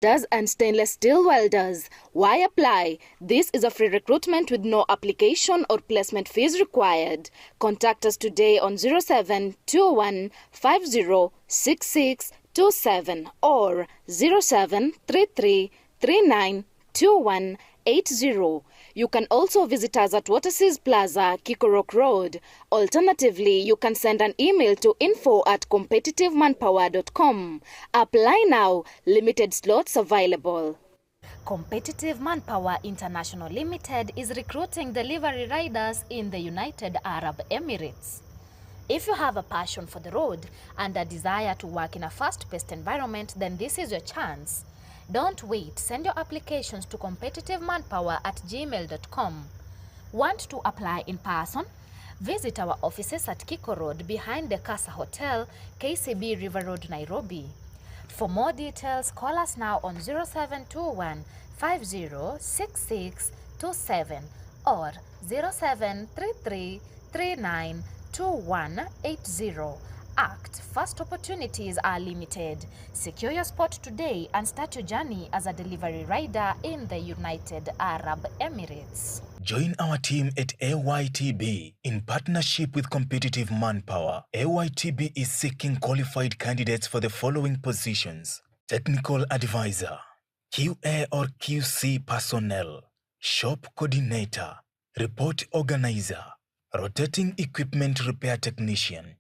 Does and stainless steel welders. Why apply? This is a free recruitment with no application or placement fees required. Contact us today on 0721 506627 or 0733 392180. You can also visit us at CONCISE Plaza, Kikorok Road. Alternatively, you can send an email to info@competitivemanpower.com. Apply now. Limited slots available. Competitive Manpower International Limited is recruiting delivery riders in the United Arab Emirates. If you have a passion for the road and a desire to work in a fast-paced environment, then this is your chance. Don't wait. Send your applications to competitivemanpower@gmail.com. Want to apply in person? Visit our offices at Kiko Road behind the Casa Hotel, KCB River Road, Nairobi. For more details, call us now on 0721 506627 or 0733 392180. Act. First opportunities are limited. Secure your spot today and start your journey as a delivery rider in the United Arab Emirates. Join our team at AYTB in partnership with Competitive Manpower. AYTB is seeking qualified candidates for the following positions: Technical Advisor, QA or QC Personnel, Shop Coordinator, Report Organizer, Rotating Equipment Repair Technician,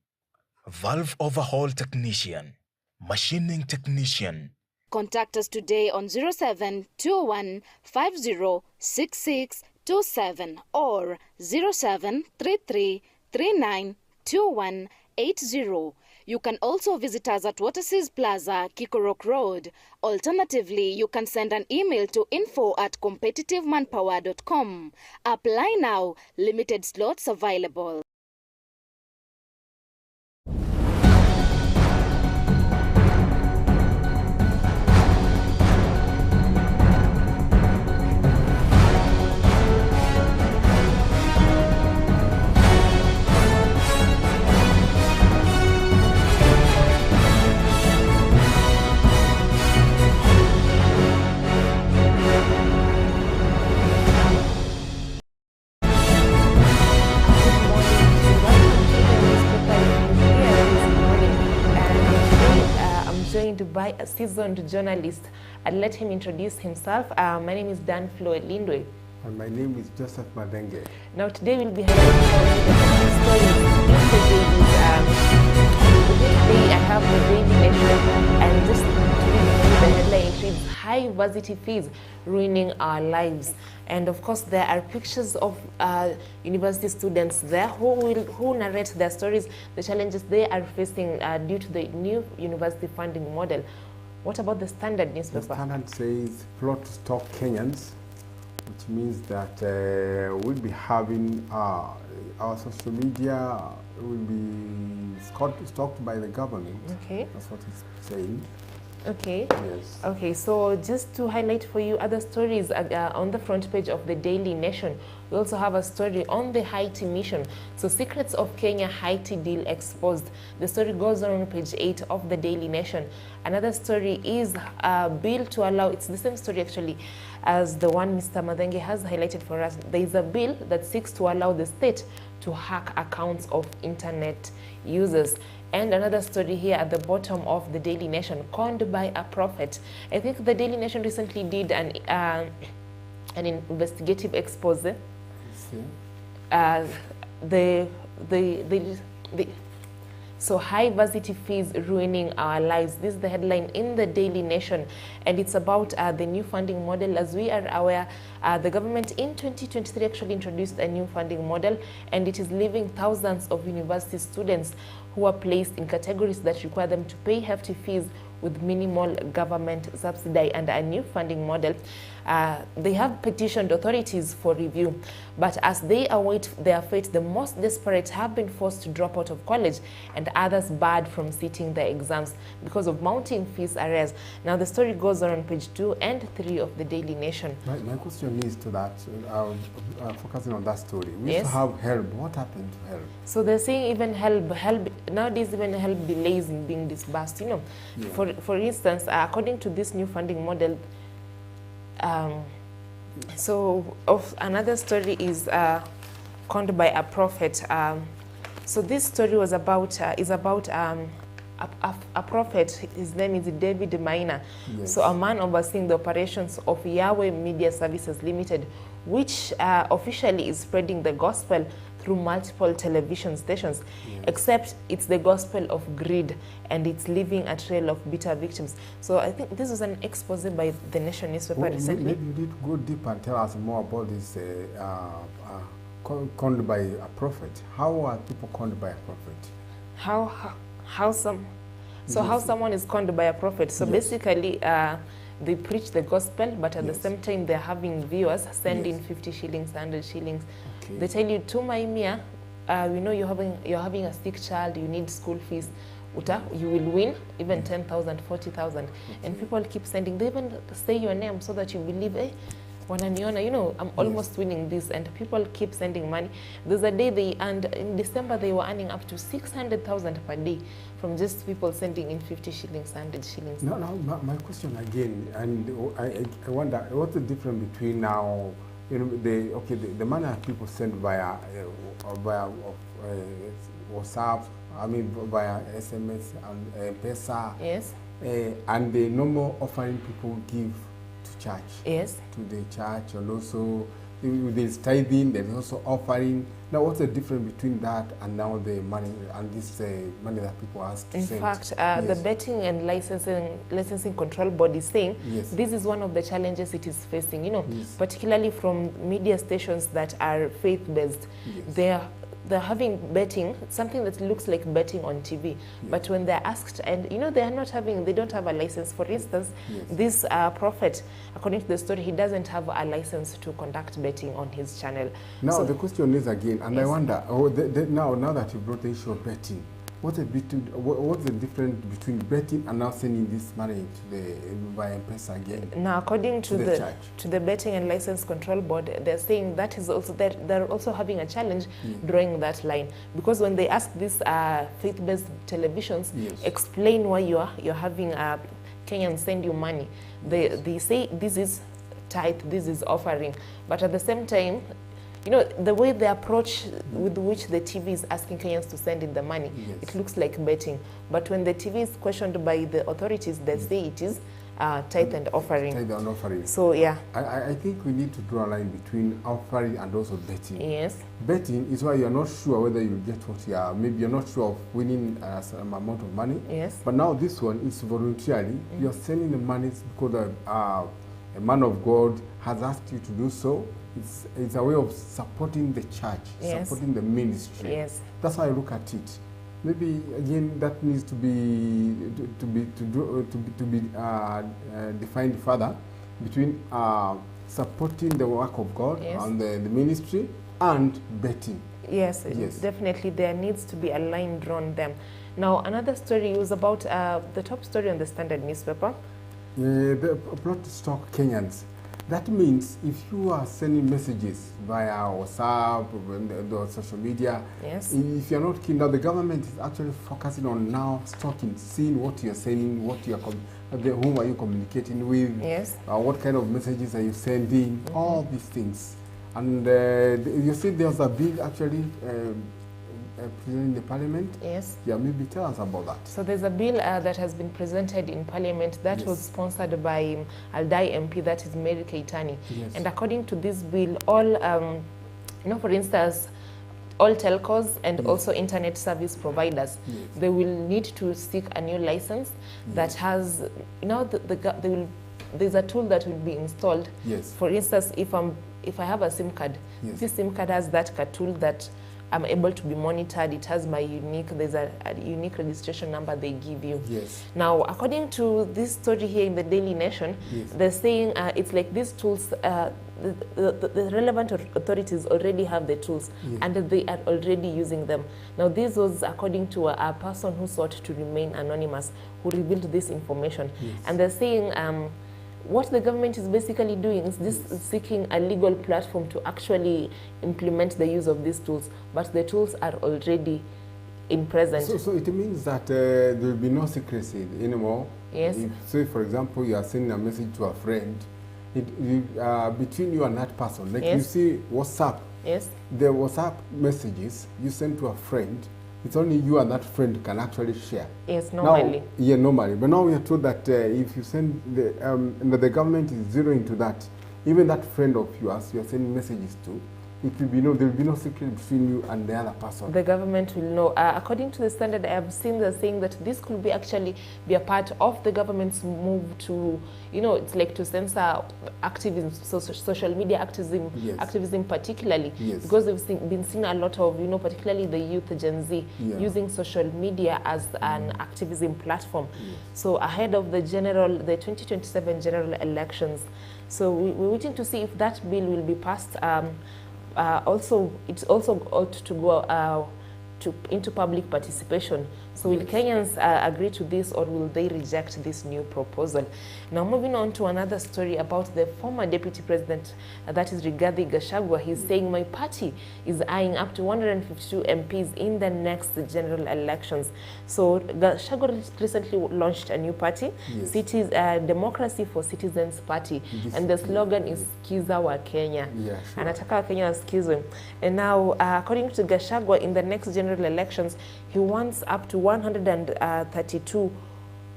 Valve Overhaul Technician, Machining Technician. Contact us today on 0721 506627 or 0733 392180. You can also visit us at CONCISE Plaza, Kikorok Road. Alternatively, you can send an email to info@competitivemanpower.com. Apply now. Limited slots available. By a seasoned journalist. I'll let him introduce himself. My name is Danflow Lindwe. And my name is Joseph Mathenge. Now today we'll be having stories in the dailies. Today I have the Daily Nation, and just to read the headline reads, "High varsity fees ruining our lives." And of course, there are pictures of university students there who narrate their stories, the challenges they are facing due to the new university funding model. What about the Standard newspaper? The Standard says plot to stop Kenyans, which means that we'll be having our social media will be stopped by the government. Okay. That's what it's saying. Okay. Yes. Okay, so just to highlight for you other stories on the front page of the Daily Nation, we also have a story on the Haiti mission. So secrets of Kenya Haiti deal exposed. The story goes on page 8 of the Daily Nation. Another story is a bill to allow, it's the same story actually as the one Mr. Mathenge has highlighted for us. There is a bill that seeks to allow the state to hack accounts of internet users. And another story here at the bottom of the Daily Nation, conned by a prophet. I think the Daily Nation recently did an investigative expose. So high varsity fees ruining our lives. This is the headline in the Daily Nation, and it's about the new funding model. As we are aware, the government in 2023 actually introduced a new funding model, and it is leaving thousands of university students who are placed in categories that require them to pay hefty fees with minimal government subsidy. Under a new funding model, they have petitioned authorities for review, but as they await their fate, the most desperate have been forced to drop out of college and others barred from sitting their exams because of mounting fees arrears. Now the story goes on page 2 and 3 of the Daily Nation. My question is to that, focusing on that story. We Yes. used to have HELB. What happened to HELB? So they're saying even help nowadays, even help delays in being disbursed. You know, Yeah. for for instance, according to this new funding model, so another story is Conned by a Prophet. So this story was about a prophet. His name is David Maina. Yes. So a man overseeing the operations of Yahweh Media Services Limited, which officially is spreading the gospel through multiple television stations, yes. except it's the gospel of greed, and it's leaving a trail of bitter victims. So I think this was an expose by the Nation newspaper recently. Maybe you need to go deep and tell us more about this conned by a prophet. How are people conned by a prophet? How someone is conned by a prophet. So yes. Basically, they preach the gospel, but at yes. the same time, they're having viewers send yes. in 50 shillings, 100 shillings. Okay. They tell you, Tuma Imia, we know you're having a sick child, you need school fees. You will win even 10,000, 40,000. Okay. And people keep sending. They even say your name so that you believe, Wananiona, you know, I'm almost yes. winning this, and people keep sending money. There's a day they earned, in December, they were earning up to 600,000 per day from just people sending in 50 shillings, 100 shillings. No, my question again, and I wonder, what's the difference between now, you know, the money that people send via WhatsApp, I mean, via SMS and PESA, yes, and the normal offering people give church, yes, to the church, and also there's tithing, there's also offering. Now, what's the difference between that and now the money and this money that people ask to send? In fact, yes. the Betting and Licensing Control Board is saying yes. this is one of the challenges it is facing, you know, yes. particularly from media stations that are faith-based. Yes. They're having betting, something that looks like betting on TV, yes. but when they're asked, and you know, they don't have a license. For instance, yes. this prophet, according to the story, he doesn't have a license to conduct betting on his channel. Now, so, the question is again, and yes. I wonder, now that you brought the issue of betting, what's the difference between betting and now sending this money to the via M-Pesa again? Now, according to the church, to the Betting and License Control Board, they're saying that is also they're also having a challenge drawing that line, because when they ask these faith-based televisions, yes. explain why you're having Kenyans send you money, they say this is tithe, this is offering, but at the same time, you know, the way they approach with which the TV is asking Kenyans to send in the money, yes. it looks like betting. But when the TV is questioned by the authorities, they say it is tithe and offering. Tithe and offering. So, yeah. I think we need to draw a line between offering and also betting. Yes. Betting is why you're not sure whether you get what you are. Maybe you're not sure of winning some amount of money. Yes. But now this one is voluntarily. You're sending the money because a man of God has asked you to do so. It's a way of supporting the church, yes. supporting the ministry. Yes. That's how I look at it. Maybe again that needs to be defined further between supporting the work of God yes. and the ministry and betting. Yes, yes, definitely there needs to be a line drawn them. Now, another story was about the top story on the Standard newspaper. The plot to stock Kenyans. That means if you are sending messages via WhatsApp, or social media, yes. if you're not keen, now the government is actually focusing on now stalking, seeing what you're saying, whom are you communicating with, yes. What kind of messages are you sending, all these things. And you see there's a bill actually in the parliament. Yes. Yeah, maybe tell us about that. So there's a bill that has been presented in parliament that yes. was sponsored by Aldai MP, that is Mary Keitani. Yes. And according to this bill, all, you know, for instance, all telcos and yes. also internet service providers, yes. they will need to seek a new license yes. that has, you know, there's a tool that will be installed. Yes. For instance, if I have a SIM card, yes. this SIM card has that tool that I'm able to be monitored. It has my there's a unique registration number they give you. Yes. Now, according to this story here in the Daily Nation, yes. they're saying it's like these tools, the relevant authorities already have the tools yes. and they are already using them. Now, this was according to a person who sought to remain anonymous, who revealed this information. Yes. And they're saying what the government is basically doing is this seeking a legal platform to actually implement the use of these tools, but the tools are already in present. So it means that there will be no secrecy anymore. Yes. If, say, for example, you are sending a message to a friend, between you and that person, like Yes. you see WhatsApp, Yes. the WhatsApp messages you send to a friend, it's only you and that friend can actually share. Yes, normally. Now, yeah, normally. But now we are told that if you send, the government is zeroing to that, even that friend of yours you are sending messages to, it will be there will be no secret between you and the other person. The government will know. According to the standard, I have seen the saying that this could be actually be a part of the government's move to, it's like to censor activism, social media activism, Yes. activism particularly, Yes. because we've been seeing a lot of, particularly the youth, Gen Z, Yeah. using social media as an activism platform. Yes. So ahead of the 2027 general elections, so we're waiting to see if that bill will be passed. It's also ought to go into public participation. So will Kenyans agree to this, or will they reject this new proposal? Now moving on to another story about the former deputy president, that is Rigathi Gachagua. He's saying my party is eyeing up to 152 MPs in the next general elections. So Gachagua recently launched a new party, Yes. Democracy for Citizens Party, This- and the slogan is Skiza wa Kenya. Yeah, sure. Anataka Wakenya wasikizwe. And now, according to Gachagua, in the next general elections, he wants up to 132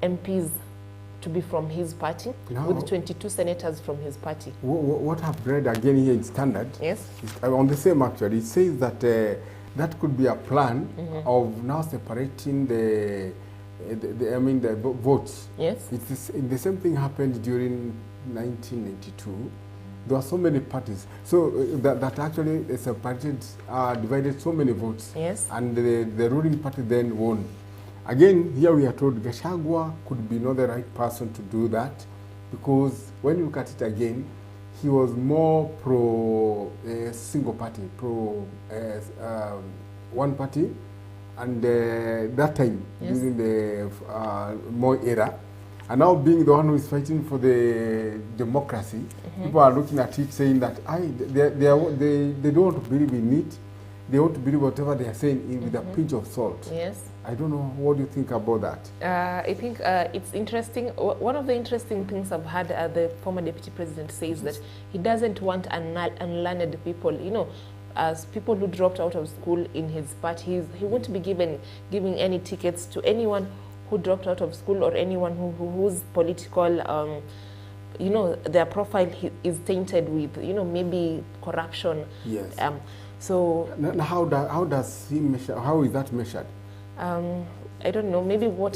MPs to be from his party, No. with 22 senators from his party. What I've read again here in Standard, Yes. on the same actually, it says that that could be a plan of now separating the votes. Yes. The same thing happened during 1992. There were so many parties, so that actually separated, divided so many votes. Yes. And the ruling party then won. Again, here we are told Gachagua could be not the right person to do that, because when you look at it again, he was more pro single party, pro one party, and that time, Yes. during the Moi era, and now being the one who is fighting for the democracy, people are looking at it saying that they don't want to believe in it. They want to believe whatever they are saying with a pinch of salt. Yes. I don't know, what do you think about that? I think it's interesting. One of the interesting things I've heard the former deputy president says that he doesn't want unlearned people, as people who dropped out of school in his party. He won't be giving any tickets to anyone who dropped out of school, or anyone whose political, their profile is tainted with, maybe corruption. Yes. So Now, how does he measure? How is that measured? I don't know, maybe what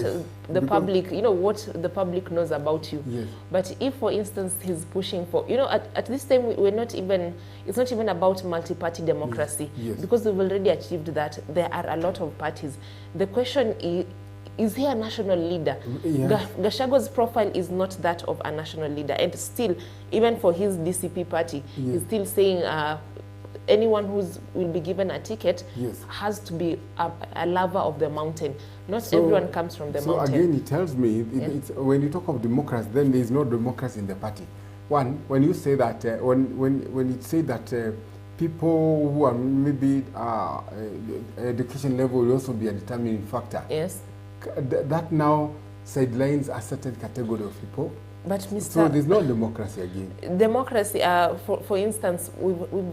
the public, what the public knows about you. Yes. But if, for instance, he's pushing for, at this time, we're not even, it's not even about multi-party democracy. Yes. Because we've already achieved that. There are a lot of parties. The question is he a national leader? Yes. Gashago's profile is not that of a national leader. And still, even for his DCP party, Yes. he's still saying anyone who will be given a ticket Yes. has to be a lover of the mountain. Not So- everyone comes from the So mountain. again, it tells me, Yeah. it's, when you talk of democracy, then there is no democracy in the party. One, when you say that, when it say that people who are maybe education level will also be a determining factor, Yes. that now sidelines a certain category of people. But So Mr. there's no democracy again. Democracy, for instance,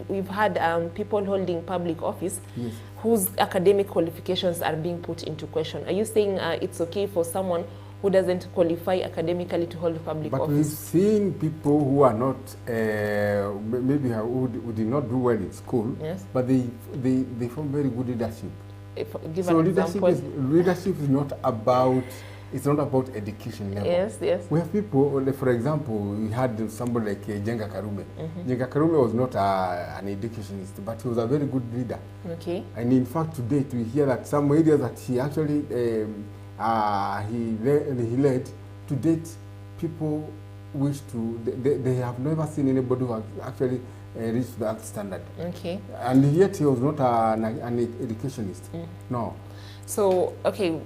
we've had people holding public office Yes. whose academic qualifications are being put into question. Are you saying it's okay for someone who doesn't qualify academically to hold public But we've office? seen people who are not, maybe who did not do well in school, Yes. but they form very good leadership. Give So an leadership example. leadership is not about, it's not about education level. Yes, yes. We have people, for example, we had somebody like Jenga Karume. Jenga Karume was not an educationist, but he was a very good leader. Okay. And in fact, to date, we hear that some areas that he actually he led, to date, people wish to, they have never seen anybody who has actually reached that standard. Okay. And yet he was not an educationist. No. So, okay,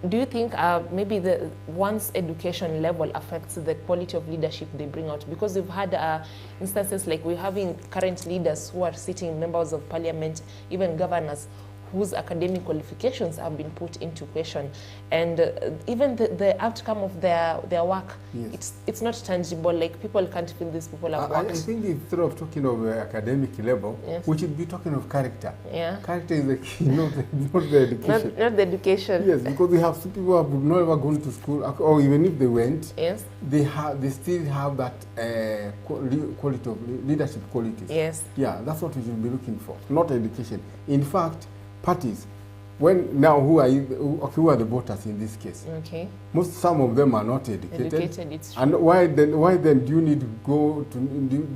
do you think maybe one's education level affects the quality of leadership they bring out? Because we've had instances like we're having current leaders who are sitting members of parliament, even governors, whose academic qualifications have been put into question, and even the outcome of their work, yes. it's not tangible. Like, people can't feel these people have worked. I think instead of talking of academic level, yes. we should be talking of character. Yeah. Character is the key, not the education. Not the education. Yes, because we have some people who have never gone to school, or even if they went, yes, they still have that quality of leadership qualities. Yes. Yeah, that's what we should be looking for, not education. In fact, parties, who are the voters in this case? Okay. Some of them are not educated. It's true. And why then do you need to do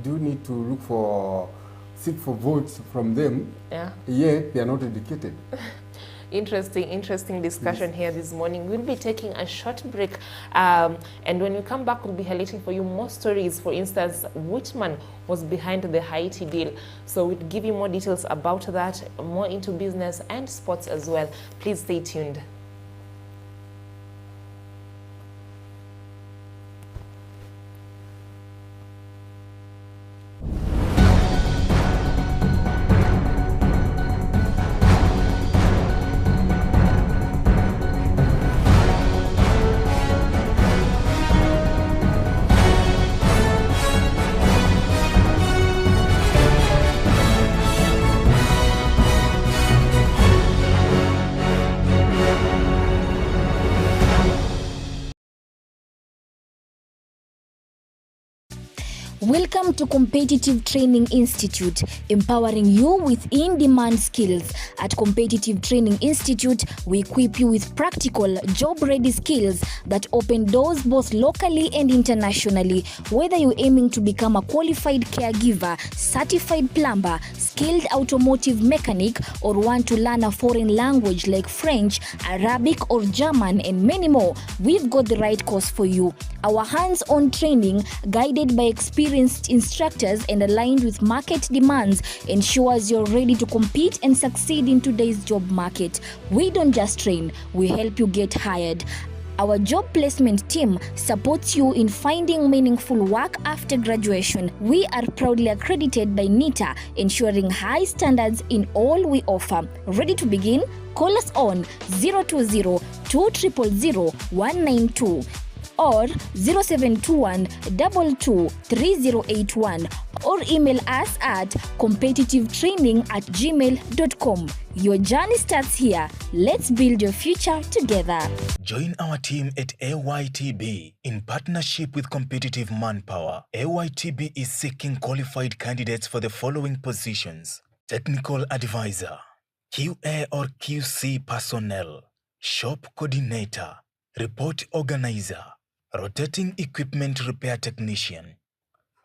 you need to seek for votes from them? Yeah. Yet they are not educated. Interesting discussion here this morning. We'll be taking a short break, and when we come back, we'll be highlighting for you more stories. For instance, which man was behind the Haiti deal? So we'll give you more details about that, more into business and sports as well. Please stay tuned. Welcome to Competitive Training Institute, empowering you with in-demand skills. At Competitive Training Institute, we equip you with practical, job-ready skills that open doors both locally and internationally. Whether you're aiming to become a qualified caregiver, certified plumber, skilled automotive mechanic, or want to learn a foreign language like French, Arabic, or German, and many more, we've got the right course for you. Our hands-on training, guided by experienced instructors and aligned with market demands, ensures you're ready to compete and succeed in today's job market. We don't just train, we help you get hired. Our job placement team supports you in finding meaningful work after graduation. We are proudly accredited by NITA, ensuring high standards in all we offer. Ready to begin? Call us on 020-200-192 or 0721-223081, or email us at competitivetraining@gmail.com. Your journey starts here. Let's build your future together. Join our team at AYTB in partnership with Competitive Manpower. AYTB is seeking qualified candidates for the following positions: technical advisor, QA or QC personnel, shop coordinator, report organizer, rotating equipment repair technician,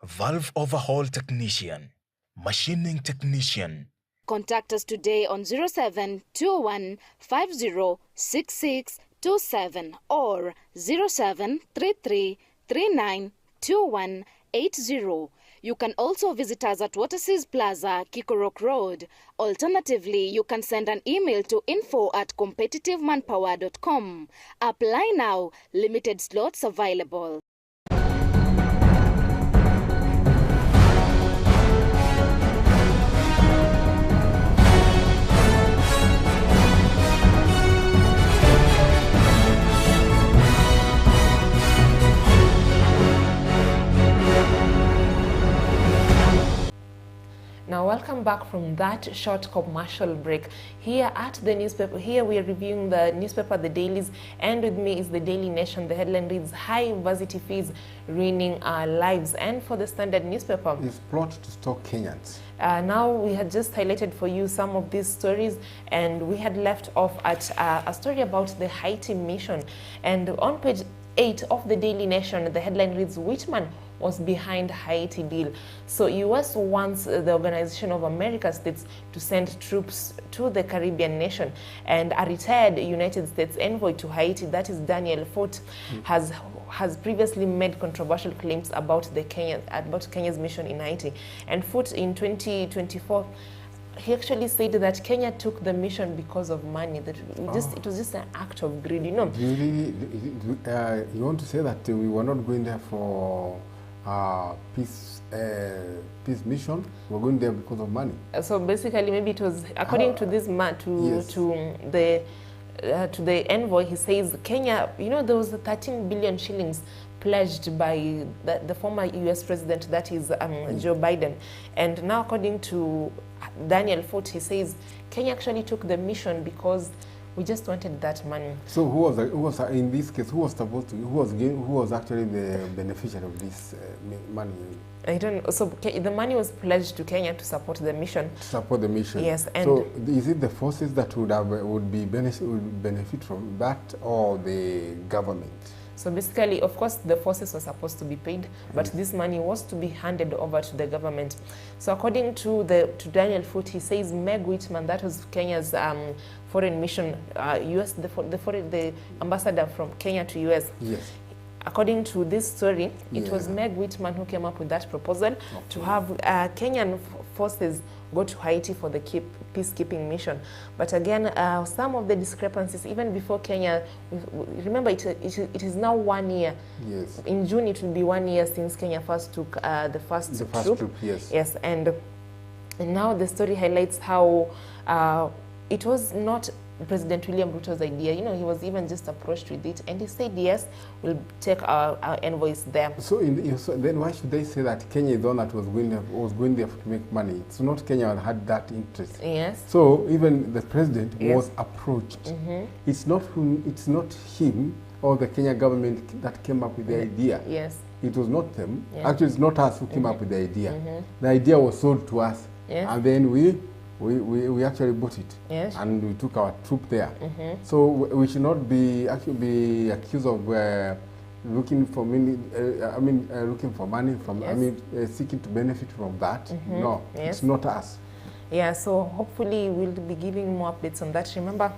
valve overhaul technician, machining technician. Contact us today on 0721506627 or 0733392180. You can also visit us at Waterseas Plaza, Kikorok Road. Alternatively, you can send an email to info@competitivemanpower.com. Apply now. Limited slots available. Now, welcome back from that short commercial break. Here at the newspaper, here we are reviewing the newspaper, the dailies, and with me is the Daily Nation. The headline reads, High University Fees Ruining Our Lives. And for the Standard newspaper, it's plot to stop Kenyans. Now, we had just highlighted for you some of these stories, and we had left off at a story about the Haiti mission. And on page 8 of the Daily Nation, the headline reads, Which man was behind Haiti deal? So US wants the Organization of American States to send troops to the Caribbean nation, and a retired United States envoy to Haiti, that is Daniel Foote, has previously made controversial claims about Kenya's mission in Haiti. And Foote in 2024, he actually said that Kenya took the mission because of money, that it was just an act of greed, you know. Do you really, you want to say that we were not going there for peace mission. We're going there because of money. So basically, maybe it was according to this man to the envoy. He says Kenya, you know, there was 13 billion shillings pledged by the former U.S. president, that is Joe Biden, and now according to Daniel Foote, he says Kenya actually took the mission because we just wanted that money. So who was in this case? Who was actually the beneficiary of this money? I don't know. So the money was pledged to Kenya to support the mission. To support the mission. Yes. And so is it the forces that would benefit from that, or the government? So basically, of course, the forces were supposed to be paid, but this money was to be handed over to the government. So according to Daniel Foote, he says Meg Whitman, that was Kenya's foreign mission, the ambassador from Kenya to US. Yes. According to this story, it was Meg Whitman who came up with that proposal to have Kenyan forces go to Haiti for the peacekeeping mission. But again, some of the discrepancies, even before Kenya, remember it is now 1 year. Yes. In June, it will be 1 year since Kenya first took the first troop. Yes. Yes, and now the story highlights how it was not President William Ruto's idea. You know, he was even just approached with it, and he said, yes, we'll take our envoys there. So, then why should they say that Kenya is the one that was going there to make money? It's not Kenya that had that interest. Yes. So even the president was approached. It's not him or the Kenya government that came up with the idea. Yes. It was not them. Yeah. Actually, it's not us who came up with the idea. The idea was sold to us, and then we actually bought it, and we took our troop there. So we should not be accused of looking for money. Looking for money from. Seeking to benefit from that. No, it's not us. Yeah. So hopefully we'll be giving more updates on that. Remember,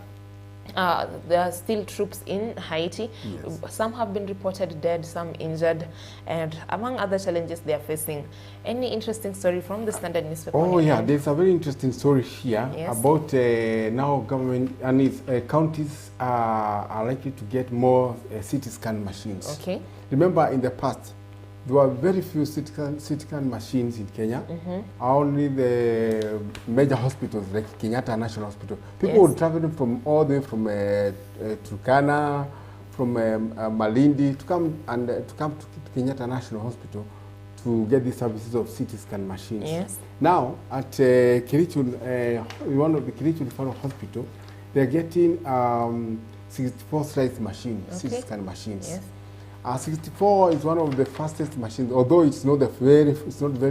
there are still troops in Haiti. Yes. Some have been reported dead, some injured, and among other challenges they are facing. Any interesting story from the Standard newspaper? Oh yeah, there's a very interesting story here about now government and its counties are likely to get more CT scan machines. Okay. Remember, in the past, there were very few CT scan machines in Kenya. Only the major hospitals like Kenyatta National Hospital. People would travel from all the way from Turkana, from Malindi to come to Kenyatta National Hospital to get the services of CT scan machines. Yes. Now at Kericho, one of the Kericho Referral Hospital, they're getting 64 slice machines, CT scan machines. Yes. 64 is one of the fastest machines, although it's not very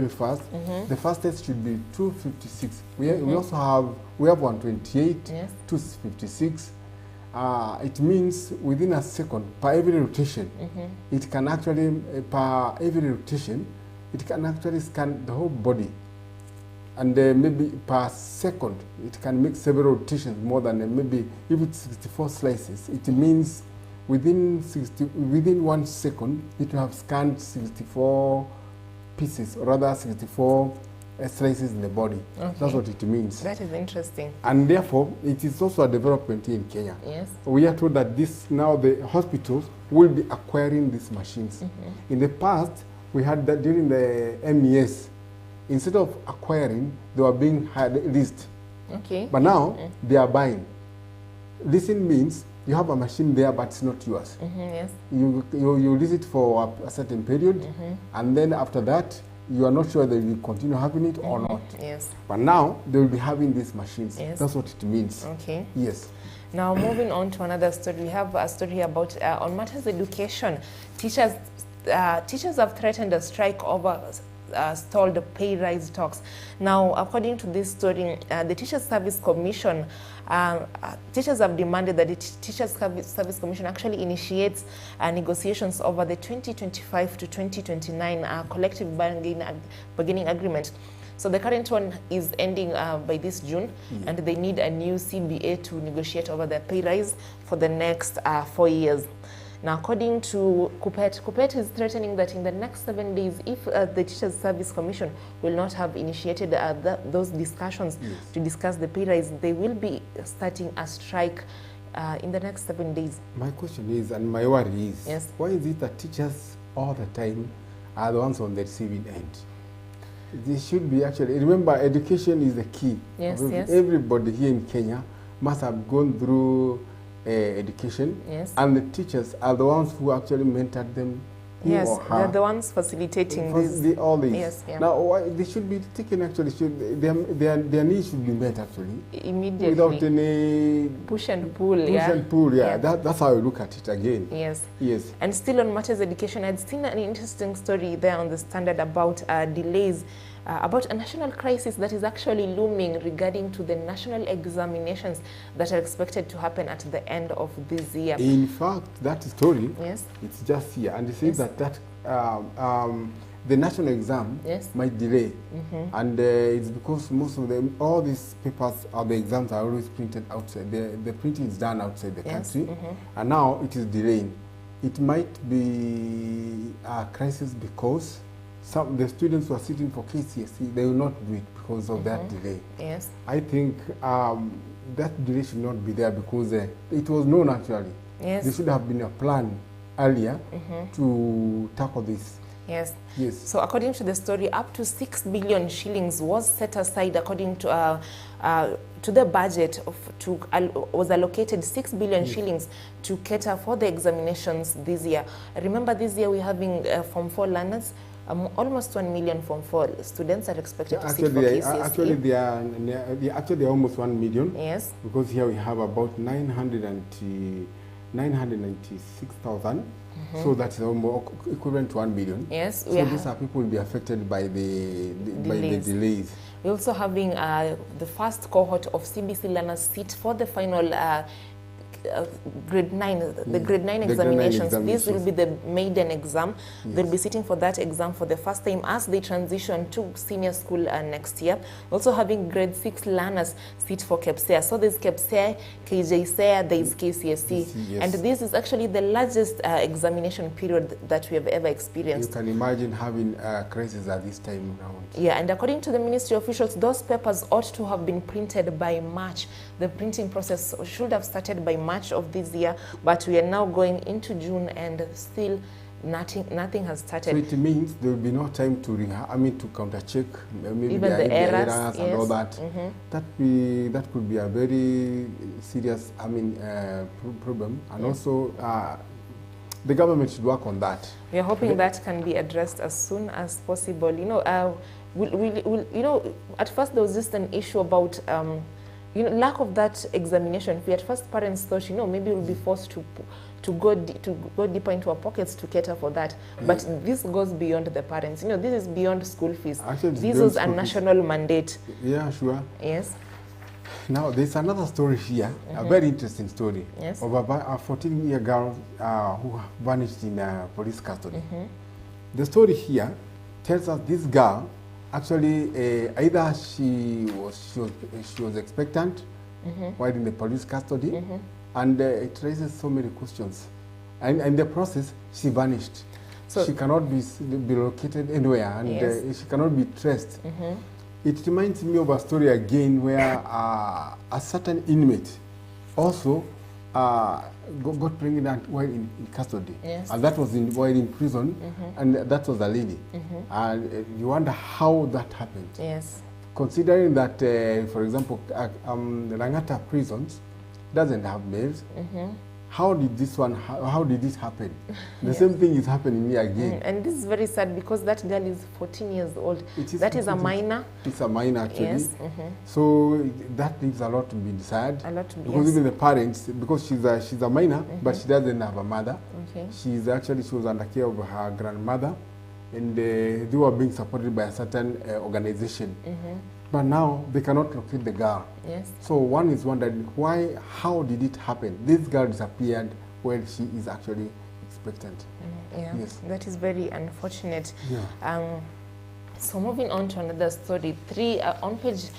fast. The fastest should be 256. We also have 128, 256. It means within a second per every rotation, it can actually scan the whole body, and maybe per second it can make several rotations more than maybe if it's 64 slices. It means within 1 second, it will have scanned 64 pieces, or rather 64 slices in the body. Okay. That's what it means. That is interesting. And therefore, it is also a development here in Kenya. Yes. We are told that now the hospitals will be acquiring these machines. In the past, we had that during the MES. Instead of acquiring, they were being leased. Okay. But now, they are buying. Leasing means you have a machine there, but it's not yours. Yes. You lease it for a certain period, and then after that, you are not sure that you continue having it or not. Yes. But now, they will be having these machines. Yes. That's what it means. Okay. Yes. Now, moving on to another story, we have a story about, on matters education, teachers have threatened a strike over stalled pay rise talks. Now, according to this story, the Teachers Service Commission, teachers have demanded that the Teachers Service Commission actually initiates negotiations over the 2025 to 2029 collective bargaining agreement. So the current one is ending by this June, and they need a new CBA to negotiate over the pay rise for the next 4 years. Now, according to Kupet is threatening that in the next 7 days, if the Teachers Service Commission will not have initiated those discussions to discuss the pay rise, they will be starting a strike in the next 7 days. My question is, and my worry is, why is it that teachers all the time are the ones on the receiving end? This should be actually, remember, education is the key. Yes, yes. Everybody here in Kenya must have gone through education, yes, and the teachers are the ones who actually mentored them. Yes, they're the ones facilitating all these. Yes, yeah. Now, they should be taken actually. Their needs should be met actually immediately, without any push and pull. Yeah. That's how I look at it again. Yes, yes. And still on matters education, I'd seen an interesting story there on the Standard about delays. About a national crisis that is actually looming regarding to the national examinations that are expected to happen at the end of this year. In fact, that story, yes, it's just here, and it says that the national exam might delay, and it's because most of them, all these papers or the exams are always printed outside. The printing is done outside the country, and now it is delaying. It might be a crisis because the students who are sitting for KCSE, they will not do it because of that delay. Yes. I think that delay should not be there because it was known actually. Yes. There should have been a plan earlier to tackle this. Yes. Yes. So according to the story, up to 6 billion shillings was set aside according to the budget was allocated 6 billion shillings to cater for the examinations this year. Remember, this year we're having Form 4 learners. Almost 1 million Form 4 students are expected to sit for KCSE. Actually, they are almost 1 million. Yes. Because here we have about 996,000. So that's almost equivalent to 1 million. Yes. So these are people will be affected by the delays. We're also having the first cohort of CBC learners sit for the final grade 9, the grade 9 examinations. This will be the maiden exam. Yes. They'll be sitting for that exam for the first time as they transition to senior school next year. Also having grade 6 learners sit for KEPSEA. So there's KEPSEA, KJSEA, there's KCSE. Yes. And this is actually the largest examination period that we have ever experienced. You can imagine having a crisis at this time around. Yeah, and according to the ministry officials, those papers ought to have been printed by March. The printing process should have started by March of this year, but we are now going into June and still nothing has started. So it means there will be no time to counter check maybe even the errors and all that. That could be a very serious problem, and also the government should work on that. We are hoping that can be addressed as soon as possible. At first there was just an issue about lack of that examination fee. At first, parents thought, maybe we'll be forced to go deeper into our pockets to cater for that. But this goes beyond the parents. This is beyond school fees. Actually, this was a national mandate. Yeah, sure. Yes. Now, there's another story here, a very interesting story, of a 14-year girl who vanished in police custody. The story here tells us this girl, actually, either she was expectant while in the police custody, and it raises so many questions. And in the process, she vanished. So she cannot be located anywhere, and she cannot be traced. It reminds me of a story again where a certain inmate also got pregnant while in custody, and that was while in prison, and that was a lady. And you wonder how that happened. Yes. Considering that, for example, Langata prisons doesn't have males. How did this happen? The same thing is happening here again. And this is very sad because that girl is 14 years old. That is a minor. It's a minor, actually. Yes. So that leaves a lot to be desired. Because even the parents, because she's a minor, but she doesn't have a mother. She was under care of her grandmother, and they were being supported by a certain organization. But now they cannot locate the girl. Yes. So one is wondering how did it happen? This girl disappeared when she is actually expectant. Yeah, yes. That is very unfortunate. Yeah. So moving on to another story, on page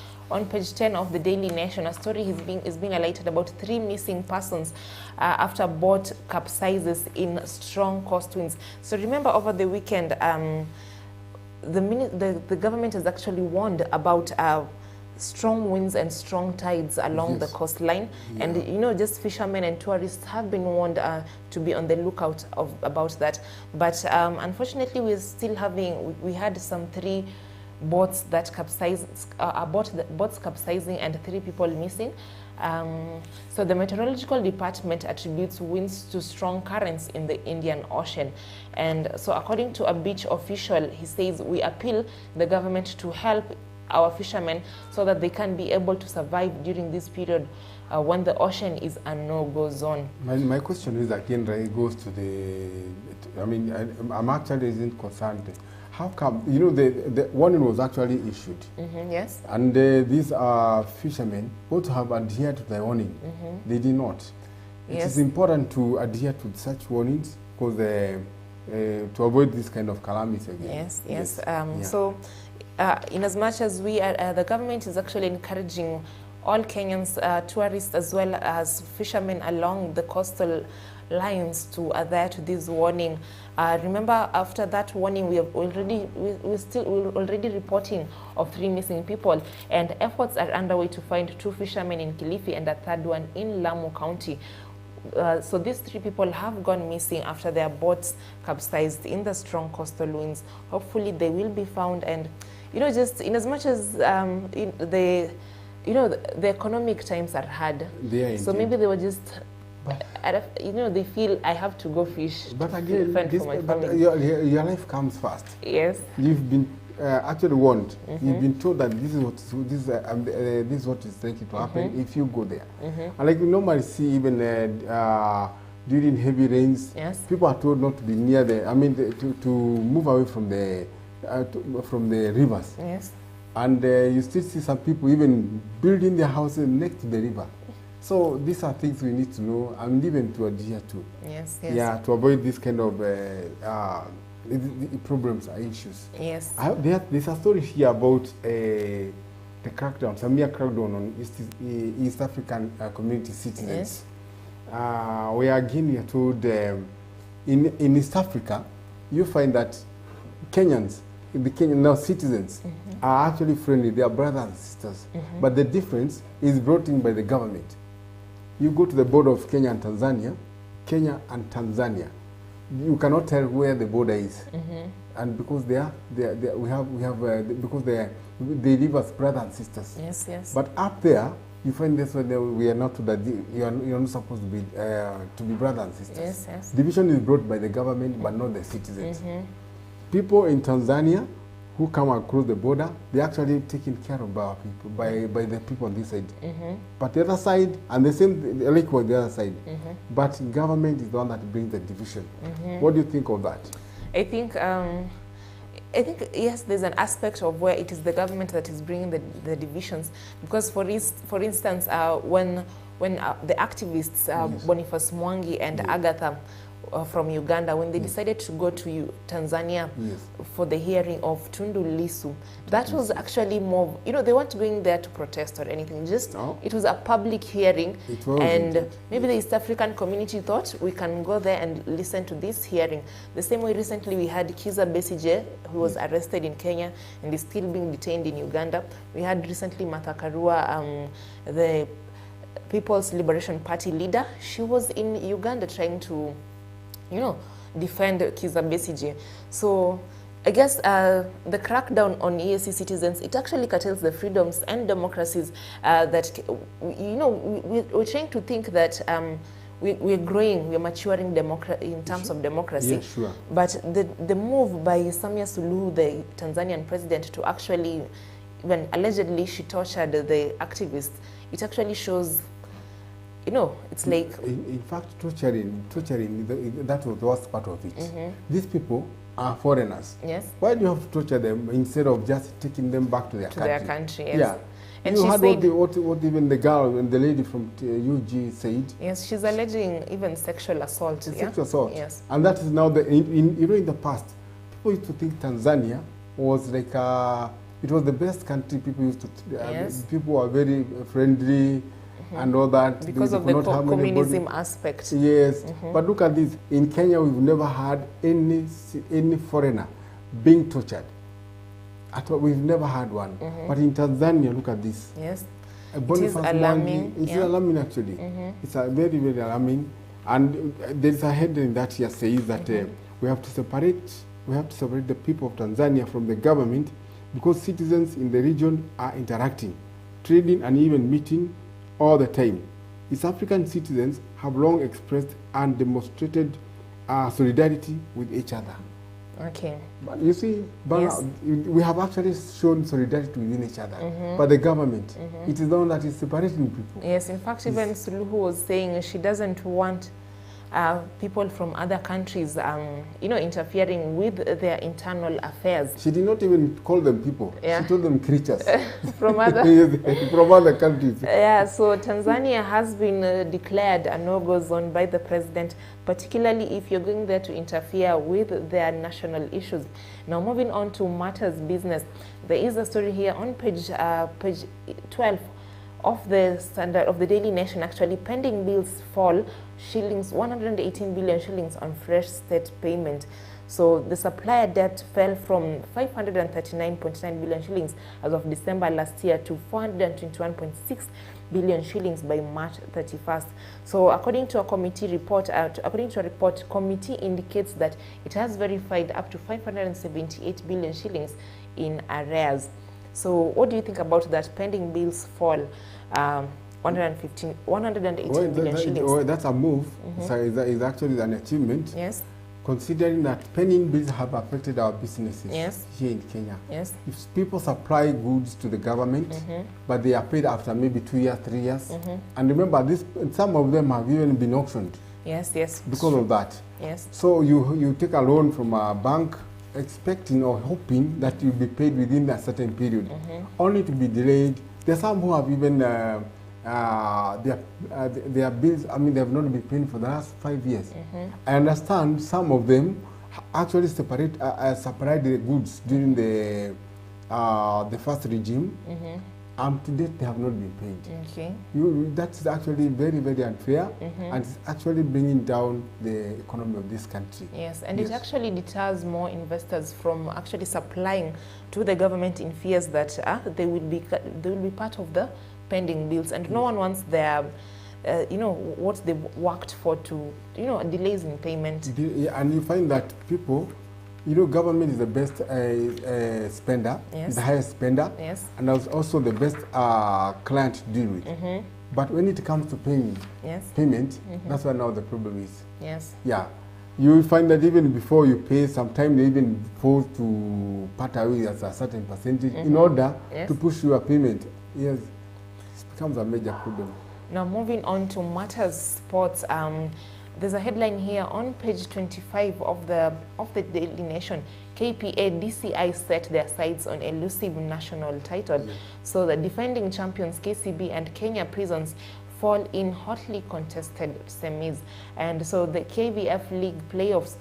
10 of the Daily Nation, a story is being highlighted about 3 missing persons after boat capsizes in strong coast winds. So remember, over the weekend, the government has actually warned about strong winds and strong tides along the coastline. And just fishermen and tourists have been warned to be on the lookout about that. But unfortunately, we had some 3 boats that capsized, boats capsizing and 3 people missing. So the meteorological department attributes winds to strong currents in the Indian Ocean. And so according to a beach official, he says, we appeal the government to help our fishermen so that they can be able to survive during this period when the ocean is a no-go zone. My question is again, it goes to I mean, I'm actually isn't concerned. How come, you know, the warning was actually issued. Yes. And these fishermen ought to have adhered to the warning. They did not. It is important to adhere to such warnings because to avoid this kind of calamity again. Yes. So, in as much as we are, the government is actually encouraging all Kenyans, tourists as well as fishermen along the coastal lines to adhere to this warning. Remember, after that warning, we're already reporting of 3 missing people, and efforts are underway to find 2 fishermen in Kilifi and a 3rd one in Lamu County. So these 3 people have gone missing after their boats capsized in the strong coastal winds. Hopefully they will be found, and you know, just in as much as the economic times are hard, so maybe they were just, you know, they feel I have to go fish. But again, your life comes first. Yes. You've been actually warned. You've been told that this is what is likely to happen if you go there. And like we normally see, even during heavy rains, people are told not to be near to move away from the rivers. Yes. And you still see some people even building their houses next to the river. So these are things we need to know and even to adhere to. Yes. Yeah, to avoid this kind of problems or issues. Yes. There's a story here about the crackdown, some mere crackdown on East African community citizens. Where again we are told in East Africa, you find that Kenyans, the Kenyan now citizens, are actually friendly. They are brothers and sisters. But the difference is brought in by the government. You go to the border of Kenya and Tanzania, you cannot tell where the border is, and because they live as brothers and sisters. Yes. But up there, you find this where we are not you are not supposed to be brothers and sisters. Yes. Division is brought by the government, but not the citizens. People in Tanzania who come across the border, they're actually taken care of by our people, by the people on this side. But the other side, and the same, likewise the other side. But government is the one that brings the division. What do you think of that? I think yes, there's an aspect of where it is the government that is bringing the divisions. Because for instance, when the activists Boniface Mwangi and Agatha from Uganda, when they decided to go to Tanzania for the hearing of Tundu Lissu, that was actually more, you know, they weren't going there to protest or anything, just it was a public hearing, and maybe the East African community thought we can go there and listen to this hearing. The same way recently we had Kizza Besigye, who was arrested in Kenya and is still being detained in Uganda. We had recently Martha Karua, the People's Liberation Party leader. She was in Uganda trying to, you know, defend Kizza Besigye. So I guess the crackdown on EAC citizens, it actually curtails the freedoms and democracies that, you know, we're trying to think that we're growing, we're maturing in terms of democracy. Yes, sure. But the move by Samia Suluhu, the Tanzanian president, to actually, when allegedly she tortured the activists, it actually shows, you know, it's like... In fact, torturing, that was the worst part of it. These people are foreigners. Yes. Why do you have to torture them instead of just taking them back to their country? Yes. Yeah. And you heard what even the girl and the lady from UG said? Yes, she's alleging even sexual assault. Sexual assault. Yes. And that is now, in the past, people used to think Tanzania was like, it was the best country. People used to, people were very friendly, and all that. Because of the communism aspect. Yes. But look at this. In Kenya, we've never had any foreigner being tortured. At all, we've never had one. But in Tanzania, look at this. Yes. It is alarming. It's alarming, actually. It's a very, very alarming. And there's a headline that here says that we have to separate the people of Tanzania from the government, because citizens in the region are interacting, trading and even meeting all the time. East African citizens have long expressed and demonstrated solidarity with each other. Okay. But you see, Yes. we have actually shown solidarity within each other. But the government, it is the one that is separating people. Yes, in fact, even Suluhu was saying she doesn't want people from other countries, interfering with their internal affairs. She did not even call them people. Yeah. She told them creatures. From other From other countries. Yeah, so Tanzania has been declared a no-go zone by the president, particularly if you're going there to interfere with their national issues. Now, moving on to matters business, there is a story here on page 12 of the Standard of the Daily Nation. Actually, pending bills fall shillings 118 billion shillings on fresh state payment. So the supplier debt fell from 539.9 billion shillings as of December last year to 421.6 billion shillings by March 31st. So according to a committee report, committee indicates that it has verified up to 578 billion shillings in arrears. So what do you think about that? Pending bills fall 118 billion shillings. Well, that's a move. So it's actually an achievement. Yes. Considering that pending bills have affected our businesses here in Kenya. Yes. If people supply goods to the government, but they are paid after maybe 2 years, 3 years, and remember, some of them have even been auctioned. Yes, yes. Because of that. Yes. So you take a loan from a bank, expecting or hoping that you'll be paid within a certain period, only to be delayed. There are some who have even their bills, I mean, they have not been paying for the last 5 years. I understand some of them actually separate the goods during the first regime. To date, they have not been paid. Okay. That's actually very, very unfair, and it's actually bringing down the economy of this country. Yes, and it actually deters more investors from actually supplying to the government in fears that they will be part of the pending bills, and no one wants their what they worked for to delays in payment. And you find that people, government is the best spender, is the highest spender, and also the best client to deal with. But when it comes to payment, that's where now the problem is. Yes. Yeah. You will find that even before you pay, sometimes they even force to part away as a certain percentage in order to push your payment. Yes, it becomes a major problem. Now, moving on to matters sports. There's a headline here on page 25 of the Daily Nation. KPA DCI set their sights on elusive national title. So the defending champions KCB and Kenya Prisons fall in hotly contested semis. And so the KVF League playoffs,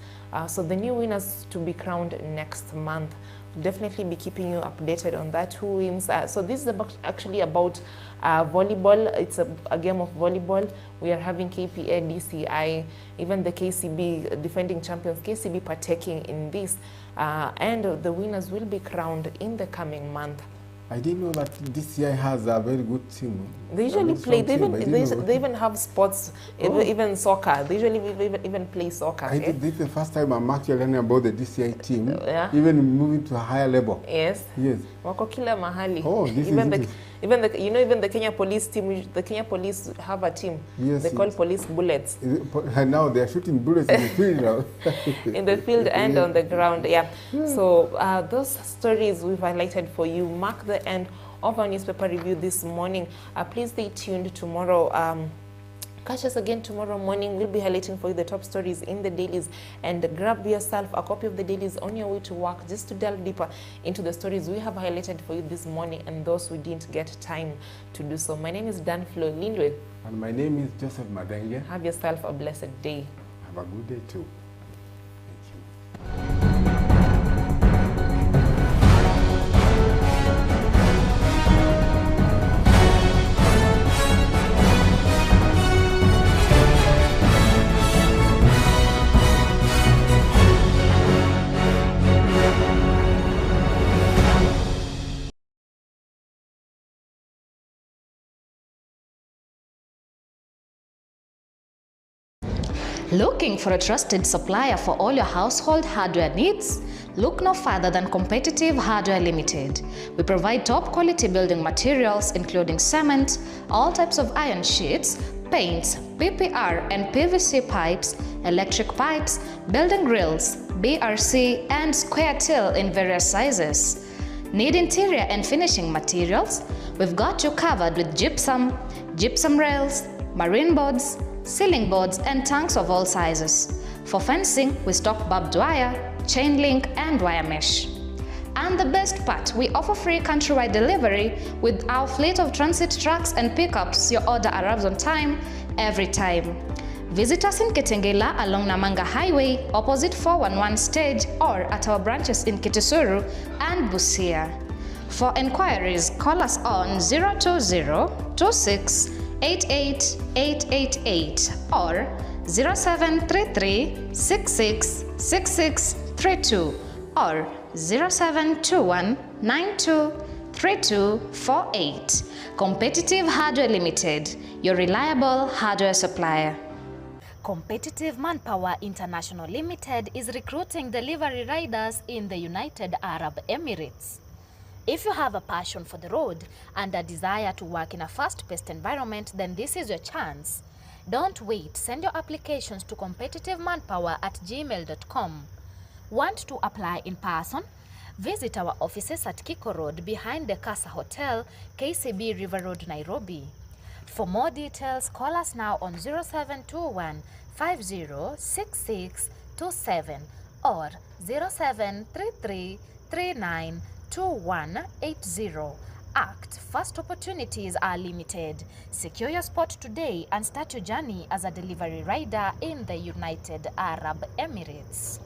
so the new winners to be crowned next month. We'll definitely be keeping you updated on that, who wins. So this is actually about volleyball. It's a game of volleyball. We are having KPA, DCI, even the KCB, defending champions, KCB partaking in this. And the winners will be crowned in the coming month. I didn't know that DCI has a very good team. They usually play, they even have sports, even soccer. They usually even play soccer. This is the first time I'm actually learning about the DCI team, even moving to a higher level. Yes. Yes. Wako kila mahali. Oh, even the Kenya police team, the Kenya police have a team. Yes, they call police bullets. And now they are shooting bullets in the field now. In the field and on the ground, So those stories we've highlighted for you mark the end of our newspaper review this morning. Please stay tuned tomorrow. Catch us again tomorrow morning. We'll be highlighting for you the top stories in the dailies, and grab yourself a copy of the dailies on your way to work just to delve deeper into the stories we have highlighted for you this morning and those we didn't get time to do so. My name is Danflow Lindwe. And my name is Joseph Mathenge. Have yourself a blessed day. Have a good day too. Looking for a trusted supplier for all your household hardware needs? Look no further than Competitive Hardware Limited. We provide top quality building materials including cement, all types of iron sheets, paints, PPR and PVC pipes, electric pipes, building grills, BRC and square till in various sizes. Need interior and finishing materials? We've got you covered with gypsum, gypsum rails, marine boards, ceiling boards and tanks of all sizes. For fencing, we stock barbed wire, chain link and wire mesh. And the best part, we offer free countrywide delivery with our fleet of transit trucks and pickups. Your order arrives on time, every time. Visit us in Kitengela along Namanga Highway, opposite 411 stage, or at our branches in Kitisuru and Busia. For enquiries, call us on 020-26-88-888 or 0733-666632 or 0721-923248. Competitive Hardware Limited, your reliable hardware supplier. Competitive Manpower International Limited is recruiting delivery riders in the United Arab Emirates. If you have a passion for the road and a desire to work in a fast-paced environment, then this is your chance. Don't wait. Send your applications to competitivemanpower@gmail.com. Want to apply in person? Visit our offices at Kiko Road behind the Casa Hotel, KCB River Road, Nairobi. For more details, call us now on 0721 506627 or 0733 392180. Act fast, opportunities are limited. Secure your spot today and start your journey as a delivery rider in the United Arab Emirates.